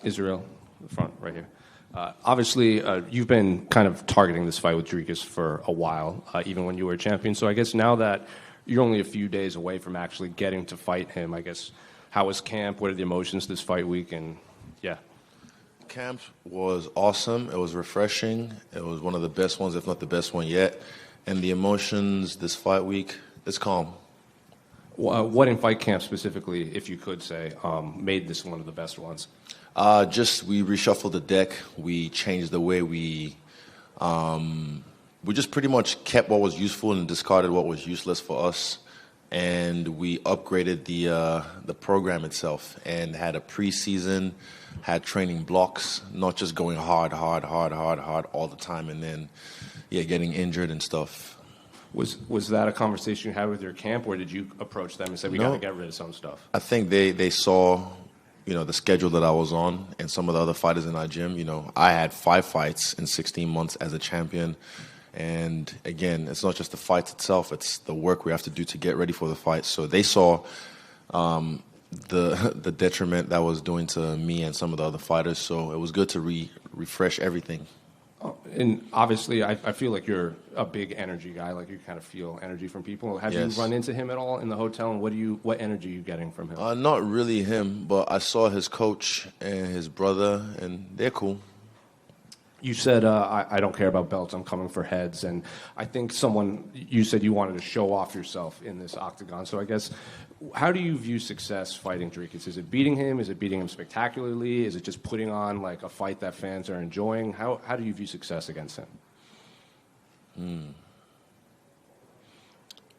Israel, the front right here. Obviously, you've been kind of targeting this fight with Dricus for a while, even when you were a champion. So I guess now that you're only a few days away from actually getting to fight him, I guess, how was camp? What are the emotions this fight week? And yeah. Camp was awesome. It was refreshing. It was one of the best ones, if not the best one yet. And the emotions this fight week, it's calm. What in fight camp specifically, if you could say, made this one of the best ones? Just we reshuffled the deck. We changed the way we just pretty much kept what was useful and discarded what was useless for us. And we upgraded the program itself and had a preseason, had training blocks, not just going hard all the time, and then getting injured and stuff. Was that a conversation you had with your camp, or did you approach them and say we got to get rid of some stuff? I think they saw, the schedule that I was on and some of the other fighters in our gym. I had 5 fights in 16 months as a champion. And again, it's not just the fight itself, it's the work we have to do to get ready for the fight. So they saw the detriment that was doing to me and some of the other fighters. So it was good to refresh everything. And obviously, I feel like you're a big energy guy. Like you kind of feel energy from people. Have you run into him at all in the hotel? And what energy are you getting from him? Not really him, but I saw his coach and his brother, and they're cool. You said, I don't care about belts, I'm coming for heads. And I think you said you wanted to show off yourself in this octagon. So I guess, how do you view success fighting Dricus? Is it beating him? Is it beating him spectacularly? Is it just putting on like a fight that fans are enjoying? How do you view success against him?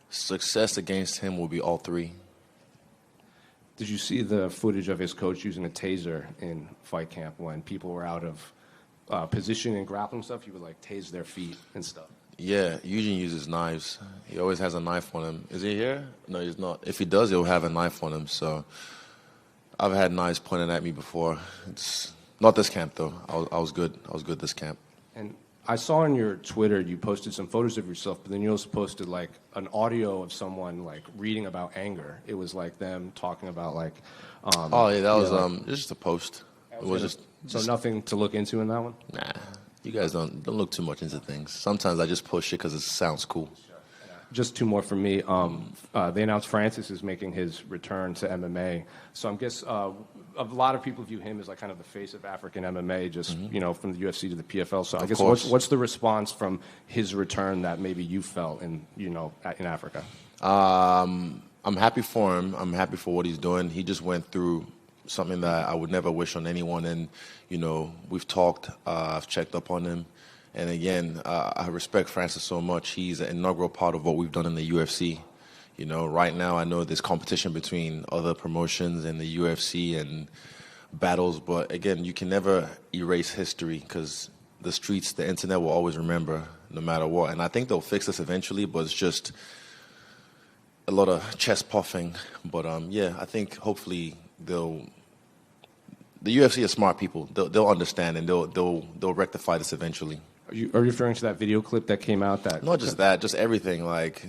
Success against him will be all 3. Did you see the footage of his coach using a taser in fight camp when people were out of position and grappling stuff? He would like tase their feet and stuff. Yeah, Eugene uses knives. He always has a knife on him. Is he here? No, he's not. If he does, he'll have a knife on him. So I've had knives pointed at me before. It's not this camp though. I was good. I was good this camp. And I saw on your Twitter you posted some photos of yourself, but then you also posted like an audio of someone like reading about anger. It was like them talking about like. That was it was just a post. It was just. So nothing to look into in that one? Nah, you guys don't look too much into things. Sometimes I just post shit because it sounds cool. Just 2 more from me. They announced Francis is making his return to MMA. So I guess a lot of people view him as like kind of the face of African MMA, just from the UFC to the PFL. So I guess what's the response from his return that maybe you felt in Africa? I'm happy for him. I'm happy for what he's doing. He just went through something that I would never wish on anyone. And, we've talked, I've checked up on him. And again, I respect Francis so much. He's an integral part of what we've done in the UFC. Right now I know there's competition between other promotions and the UFC and battles. But again, you can never erase history because the streets, the internet will always remember no matter what. And I think they'll fix this eventually, but it's just a lot of chest puffing. But I think hopefully the UFC is smart people. They'll understand and they'll rectify this eventually. Are you referring to that video clip that came out? That not just that, just everything. Like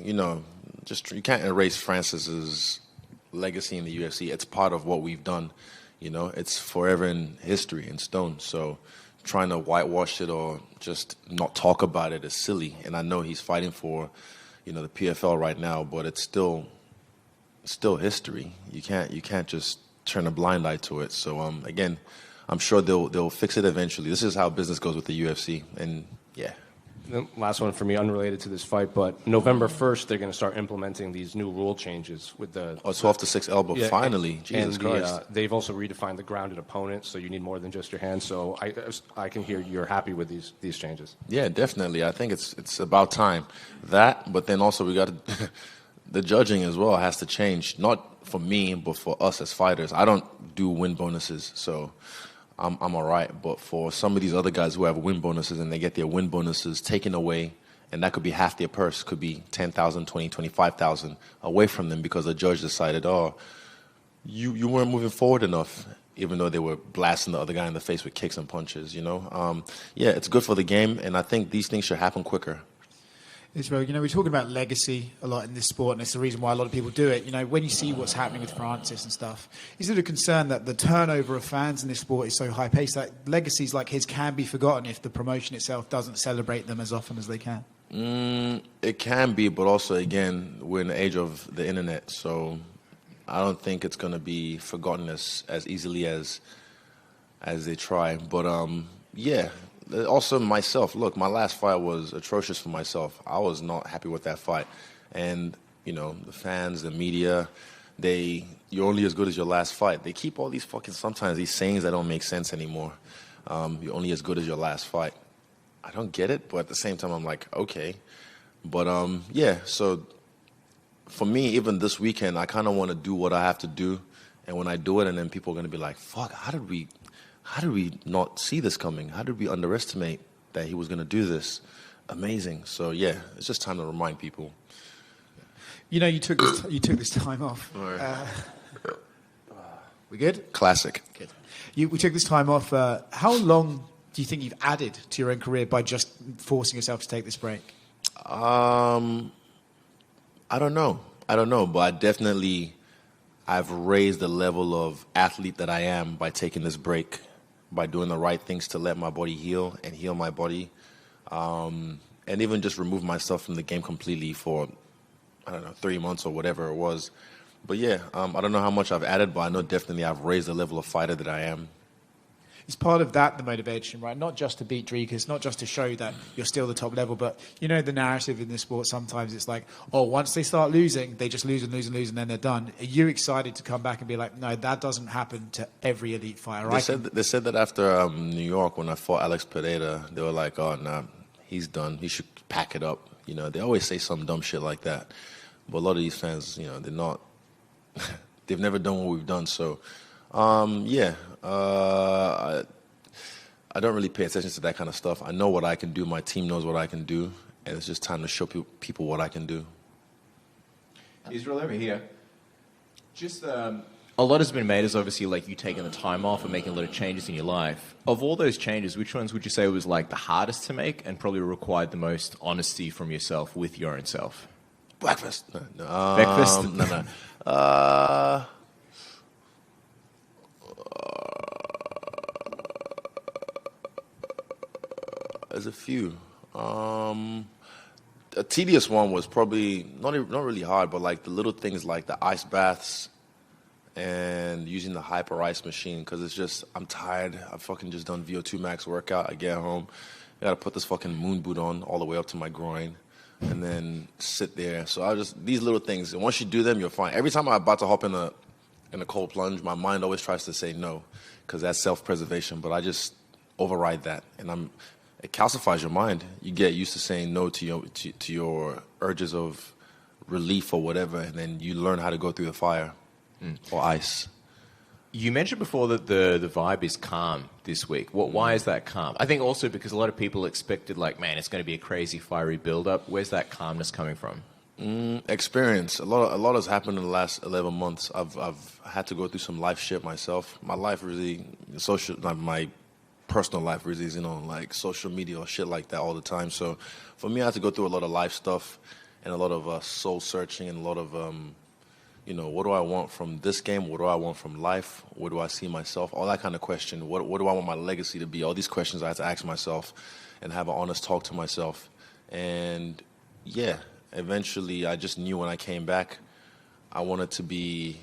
just you can't erase Francis's legacy in the UFC. It's part of what we've done. It's forever in history, in stone. So trying to whitewash it or just not talk about it is silly. And I know he's fighting for, the PFL right now, but it's still history. You can't just turn a blind eye to it. So again, I'm sure they'll fix it eventually. This is how business goes with the UFC, and yeah. The last one for me, unrelated to this fight, but November 1st, they're going to start implementing these new rule changes with the 12 to 6 elbow. Finally, Jesus Christ! They've also redefined the grounded opponent, so you need more than just your hands. So I can hear you're happy with these changes. Yeah, definitely. I think it's about time. That, but then also we got to, the judging as well has to change. Not for me, but for us as fighters. I don't do win bonuses, so I'm all right. But for some of these other guys who have win bonuses and they get their win bonuses taken away, and that could be half their purse, could be 10,000, 20, 25,000 away from them because the judge decided, you weren't moving forward enough, even though they were blasting the other guy in the face with kicks and punches, Yeah, it's good for the game, and I think these things should happen quicker. Israel, we're talking about legacy a lot in this sport, and it's the reason why a lot of people do it. When you see what's happening with Francis and stuff, is it a concern that the turnover of fans in this sport is so high-paced that legacies like his can be forgotten if the promotion itself doesn't celebrate them as often as they can? It can be, but also, again, we're in the age of the internet, so I don't think it's going to be forgotten as easily as they try. But, yeah. Also, myself, look, my last fight was atrocious for myself. I was not happy with that fight. And, the fans, the media, you're only as good as your last fight. They keep all these sometimes these sayings that don't make sense anymore. You're only as good as your last fight. I don't get it, but at the same time, I'm like, okay. But, yeah, so for me, even this weekend, I kind of want to do what I have to do. And when I do it, and then people are going to be like, fuck, how did we not see this coming? How did we underestimate that he was going to do this? Amazing. So, yeah, it's just time to remind people. You took this time off. We good? Classic. Good. We took this time off. How long do you think you've added to your own career by just forcing yourself to take this break? I don't know, but I've raised the level of athlete that I am by taking this break, by doing the right things to let my body heal and heal my body, and even just remove myself from the game completely for, 3 months or whatever it was. But yeah, I don't know how much I've added, but I know definitely I've raised the level of fighter that I am. Is part of that the motivation, right? Not just to beat Dricus, not just to show that you're still the top level, but the narrative in this sport, sometimes it's like, once they start losing, they just lose and lose and lose and then they're done. Are you excited to come back and be like, no, that doesn't happen to every elite fighter? They said that after New York when I fought Alex Pereira, they were like, oh, nah, he's done. He should pack it up. They always say some dumb shit like that. But a lot of these fans, they're not, they've never done what we've done. So, yeah. I don't really pay attention to that kind of stuff. I know what I can do. My team knows what I can do. And it's just time to show people what I can do. Israel, over here. Just a lot has been made as obviously like you taking the time off and making a lot of changes in your life. Of all those changes, which ones would you say was like the hardest to make and probably required the most honesty from yourself with your own self? Breakfast. No. Breakfast? No. There's a few. A tedious one was probably not really hard, but like the little things like the ice baths and using the hyper ice machine, because it's just, I'm tired. I've fucking just done VO2 max workout. I get home, I gotta put this fucking moon boot on all the way up to my groin and then sit there. So these little things, and once you do them, you're fine. Every time I'm about to hop in a cold plunge, my mind always tries to say no, because that's self-preservation, but I just override that, and it calcifies your mind. You get used to saying no to your urges of relief or whatever, and then you learn how to go through the fire or ice. You mentioned before that the vibe is calm this week. Why is that calm? I think also because a lot of people expected, like, man, it's going to be a crazy, fiery build-up. Where's that calmness coming from? Experience. A lot has happened in the last 11 months. I've had to go through some life shit myself. My life really, my personal life really is, like social media or shit like that all the time. So for me, I had to go through a lot of life stuff and a lot of soul searching and a lot of, what do I want from this game? What do I want from life? Where do I see myself? All that kind of question. What do I want my legacy to be? All these questions I had to ask myself and have an honest talk to myself. And yeah, eventually I just knew when I came back, I wanted to be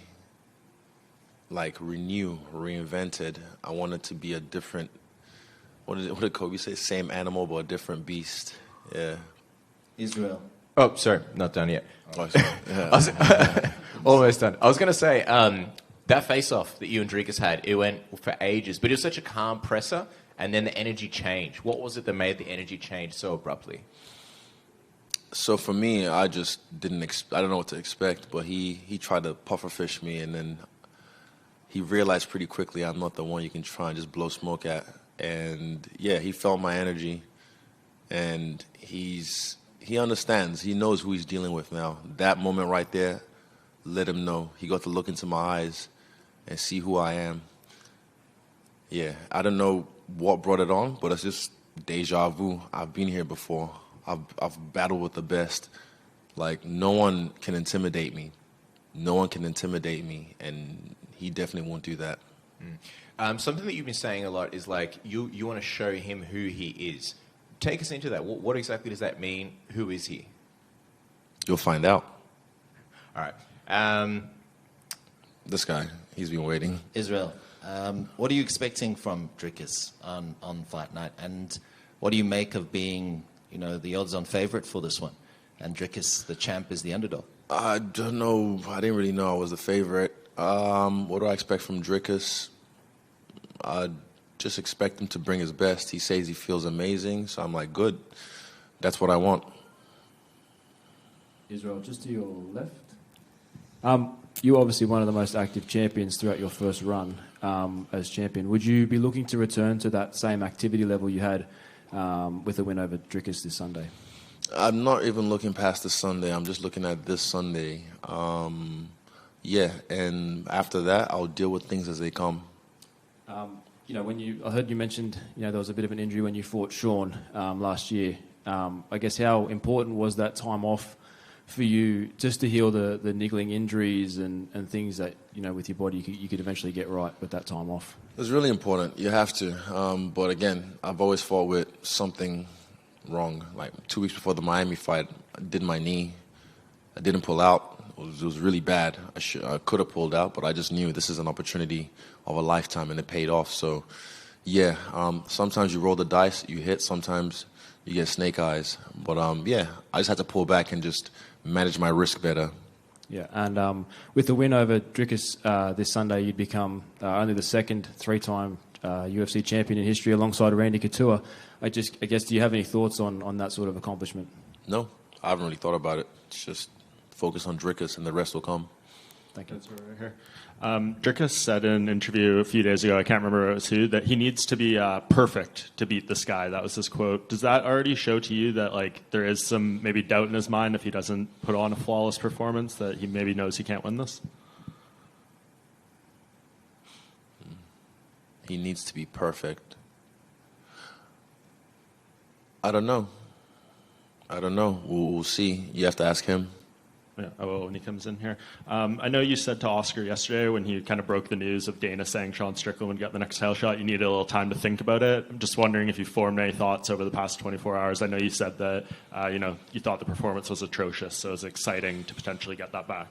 like reinvented. I wanted to be a different, what did Kobe say? Same animal, but a different beast. Yeah. Israel. Oh, sorry, not done yet. Oh, sorry. Yeah. Almost done. I was going to say, that face-off that you and Dricus had, it went for ages, but it was such a calm presser, and then the energy changed. What was it that made the energy change so abruptly? So for me, I just I don't know what to expect, but he tried to pufferfish me, and then he realized pretty quickly I'm not the one you can try and just blow smoke at. And yeah, he felt my energy, and he understands. He knows who he's dealing with now. That moment right there let him know. He got to look into my eyes and see who I am. Yeah, I don't know what brought it on, but it's just deja vu. I've been here before. I've battled with the best. Like, no one can intimidate me. No one can intimidate me, and he definitely won't do that. Something that you've been saying a lot is like you want to show him who he is. Take us into that. What exactly does that mean? Who is he? You'll find out. All right. This guy, he's been waiting. Israel, what are you expecting from Dricus on fight night? And what do you make of being, the odds-on favorite for this one? And Dricus, the champ, is the underdog. I don't know. I didn't really know I was the favorite. What do I expect from Dricus? I just expect him to bring his best. He says he feels amazing, so I'm like, good. That's what I want. Israel, just to your left. You're obviously one of the most active champions throughout your first run as champion. Would you be looking to return to that same activity level you had with a win over Dricus this Sunday? I'm not even looking past this Sunday. I'm just looking at this Sunday. Yeah, and after that, I'll deal with things as they come. I heard you mentioned, there was a bit of an injury when you fought Sean last year. I guess how important was that time off for you just to heal the niggling injuries and things that, with your body you could eventually get right with that time off? It was really important. You have to. But again, I've always fought with something wrong. Like 2 weeks before the Miami fight, I did my knee. I didn't pull out. It was really bad. I could have pulled out, but I just knew this is an opportunity of a lifetime, and it paid off. So, yeah, sometimes you roll the dice, you hit. Sometimes you get snake eyes. But, yeah, I just had to pull back and just manage my risk better. Yeah, and with the win over Dricus this Sunday, you'd become only the second three-time UFC champion in history alongside Randy Couture. I guess, do you have any thoughts on that sort of accomplishment? No, I haven't really thought about it. It's just focus on Dricus and the rest will come. Thank you. That's right here. Dricus said in an interview a few days ago, I can't remember who, that he needs to be perfect to beat this guy. That was his quote. Does that already show to you that there is some maybe doubt in his mind if he doesn't put on a flawless performance, that he maybe knows he can't win this? He needs to be perfect. I don't know. We'll see. You have to ask him. Yeah, when he comes in here. I know you said to Oscar yesterday when he kind of broke the news of Dana saying Sean Strickland would get the next title shot, you needed a little time to think about it. I'm just wondering if you formed any thoughts over the past 24 hours. I know you said that, you thought the performance was atrocious, so it was exciting to potentially get that back.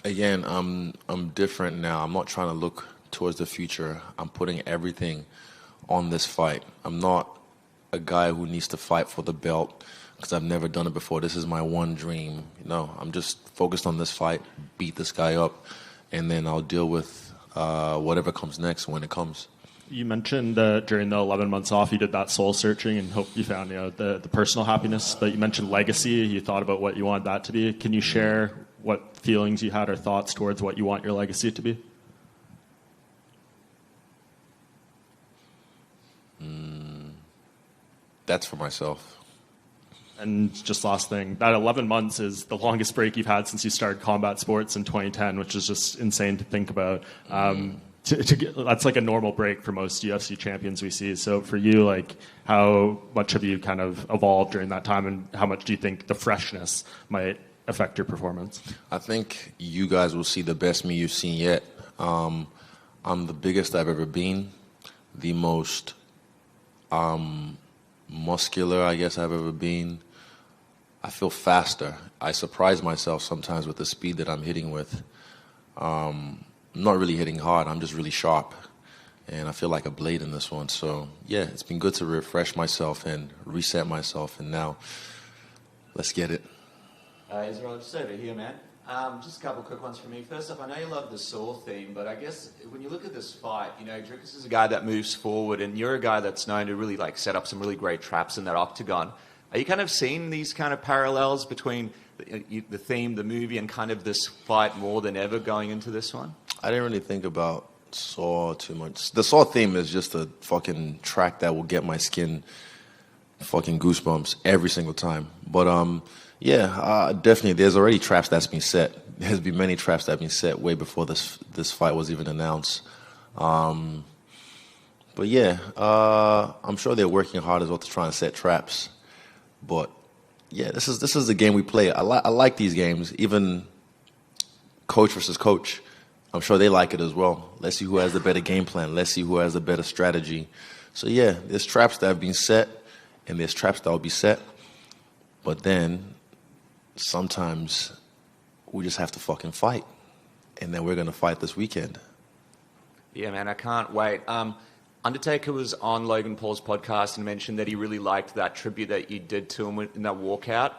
Again, I'm different now. I'm not trying to look towards the future. I'm putting everything on this fight. I'm not a guy who needs to fight for the belt because I've never done it before. This is my one dream. I'm just focused on this fight, beat this guy up, and then I'll deal with whatever comes next when it comes. You mentioned during the 11 months off, you did that soul searching and hope you found the personal happiness. But you mentioned legacy. You thought about what you want that to be. Can you share what feelings you had or thoughts towards what you want your legacy to be? That's for myself. And just last thing, that 11 months is the longest break you've had since you started combat sports in 2010, which is just insane to think about. That's like a normal break for most UFC champions we see. So for you, how much have you kind of evolved during that time, and how much do you think the freshness might affect your performance? I think you guys will see the best me you've seen yet. I'm the biggest I've ever been, the most muscular, I guess, I've ever been. I feel faster. I surprise myself sometimes with the speed that I'm hitting with. I'm not really hitting hard. I'm just really sharp. And I feel like a blade in this one. So, yeah, it's been good to refresh myself and reset myself. And now, let's get it. Israel, just over here, man. Just a couple quick ones from me. First off, I know you love the Saw theme, but I guess when you look at this fight, Dricus is a guy that moves forward, and you're a guy that's known to really set up some really great traps in that octagon. Are you kind of seeing these kind of parallels between the theme, the movie, and kind of this fight more than ever going into this one? I didn't really think about Saw too much. The Saw theme is just a fucking track that will get my skin fucking goosebumps every single time. But yeah, definitely. There's already traps that's been set. There's been many traps that have been set way before this fight was even announced. But yeah, I'm sure they're working hard as well to try and set traps. But yeah, this is the game we play. I like these games, even coach versus coach. I'm sure they like it as well. Let's see who has the better game plan. Let's see who has the better strategy. So yeah, there's traps that have been set, and there's traps that will be set. But then sometimes we just have to fucking fight, and then we're gonna fight this weekend. Yeah, man, I can't wait. Undertaker was on Logan Paul's podcast and mentioned that he really liked that tribute that you did to him in that walkout.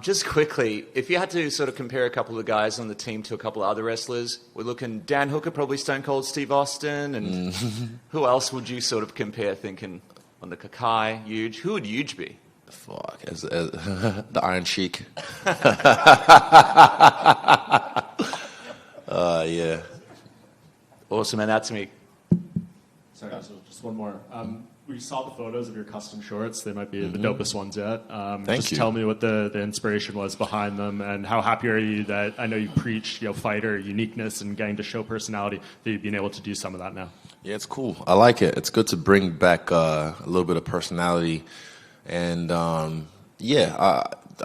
Just quickly, if you had to sort of compare a couple of guys on the team to a couple of other wrestlers, we're looking Dan Hooker, probably Stone Cold Steve Austin, and who else would you sort of compare thinking on the Kakai, Huge? Who would Huge be? Fuck, as the Iron Sheik. Yeah. Awesome, man. That's me. Sorry, so just one more. We saw the photos of your custom shorts. They might be the dopest ones yet. Thank you. Tell me what the inspiration was behind them, and how happy are you that I know you preach, fighter uniqueness and getting to show personality, that you've been able to do some of that now. Yeah, it's cool. I like it. It's good to bring back a little bit of personality. And I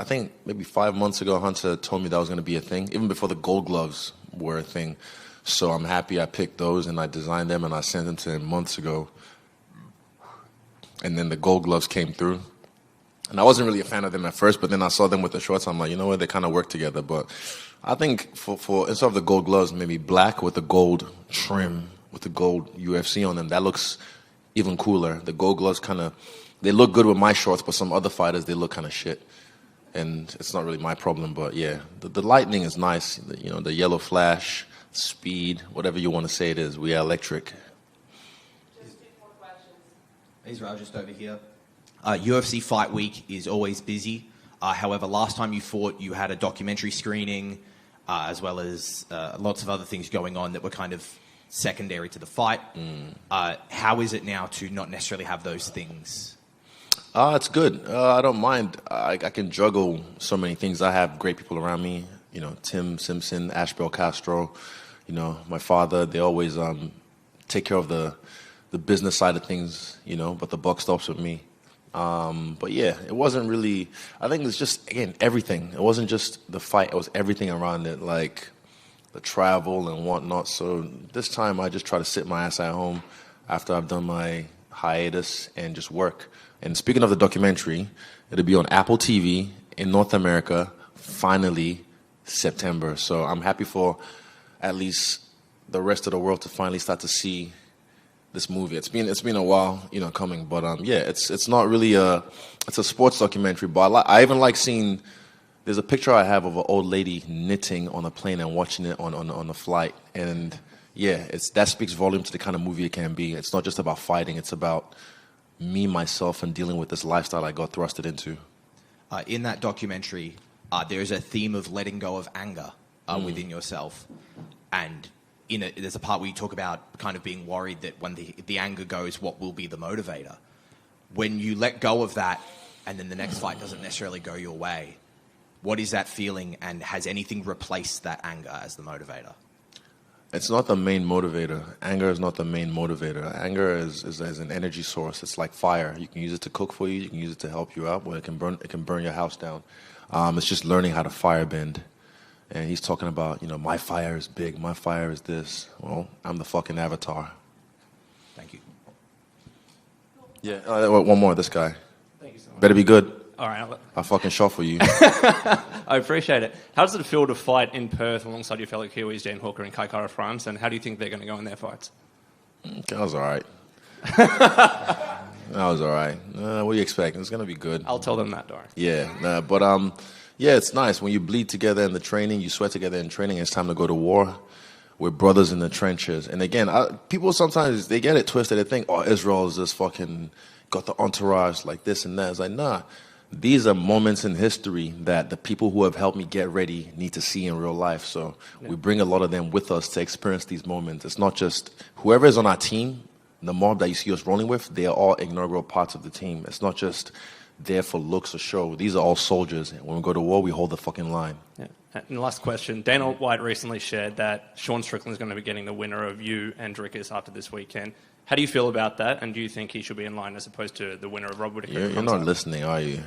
think maybe 5 months ago, Hunter told me that was going to be a thing, even before the gold gloves were a thing. So I'm happy I picked those and I designed them and I sent them to him months ago. And then the gold gloves came through. And I wasn't really a fan of them at first, but then I saw them with the shorts. I'm like, you know what? They kind of work together. But I think for instead of the gold gloves, maybe black with the gold trim, with the gold UFC on them, that looks even cooler. The gold gloves they look good with my shorts, but some other fighters, they look kind of shit. And it's not really my problem, but yeah. The lightning is nice. The yellow flash, speed, whatever you want to say it is. We are electric. Israel, just over here. UFC Fight Week is always busy. However, last time you fought, you had a documentary screening, as well as lots of other things going on that were kind of secondary to the fight. How is it now to not necessarily have those things? It's good. I don't mind. I can juggle so many things. I have great people around me. Tim Simpson, Ashbel Castro. My father. They always take care of the business side of things, but the buck stops with me. But yeah, it wasn't really, I think it's just, again, everything. It wasn't just the fight, it was everything around it, like the travel and whatnot. So this time I just try to sit my ass at home after I've done my hiatus and just work. And speaking of the documentary, it'll be on Apple TV in North America, finally September. So I'm happy for at least the rest of the world to finally start to see this movie. It's been a while, coming, but it's not really it's a sports documentary, but I even like seeing. There's a picture I have of an old lady knitting on a plane and watching it on a flight, and yeah, that speaks volume to the kind of movie it can be. It's not just about fighting; it's about me, myself, and dealing with this lifestyle I got thrusted into. In that documentary, there's a theme of letting go of anger within yourself, and there's a part where you talk about kind of being worried that when the anger goes, what will be the motivator? When you let go of that and then the next fight doesn't necessarily go your way, what is that feeling, and has anything replaced that anger as the motivator? It's not the main motivator. Anger is not the main motivator. Anger is an energy source. It's like fire. You can use it to cook for you. You can use it to help you out. But it can burn your house down. It's just learning how to firebend. And he's talking about, my fire is big, my fire is this. Well, I'm the fucking avatar. Thank you. Yeah, one more, this guy. Thank you so much. Better be good. All right. I'll fucking shuffle you. I appreciate it. How does it feel to fight in Perth alongside your fellow Kiwis, Dan Hooker and Kai Kara France, and how do you think they're going to go in their fights? That was all right. That was all right. What do you expect? It's going to be good. I'll tell them that, Dory. Yeah, but yeah, it's nice. When you bleed together in the training, you sweat together in training, it's time to go to war. We're brothers in the trenches. And again, people sometimes, they get it twisted. They think, Israel is just fucking got the entourage like this and that. It's like, nah. These are moments in history that the people who have helped me get ready need to see in real life. So we bring a lot of them with us to experience these moments. It's not just whoever is on our team, the mob that you see us rolling with, they are all integral parts of the team. It's not just there for looks or show. These are all soldiers. When we go to war, we hold the fucking line. Yeah. And last question. Dana White recently shared that Sean Strickland is going to be getting the winner of you and Dricus after this weekend. How do you feel about that? And do you think he should be in line as opposed to the winner of Rob Whittaker? You're not listening, are you?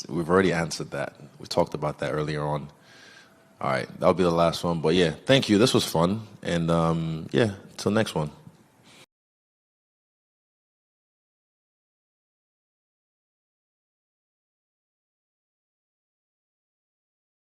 we've already answered that. We talked about that earlier on. All right, that'll be the last one. But yeah, thank you. This was fun. And yeah, till next one.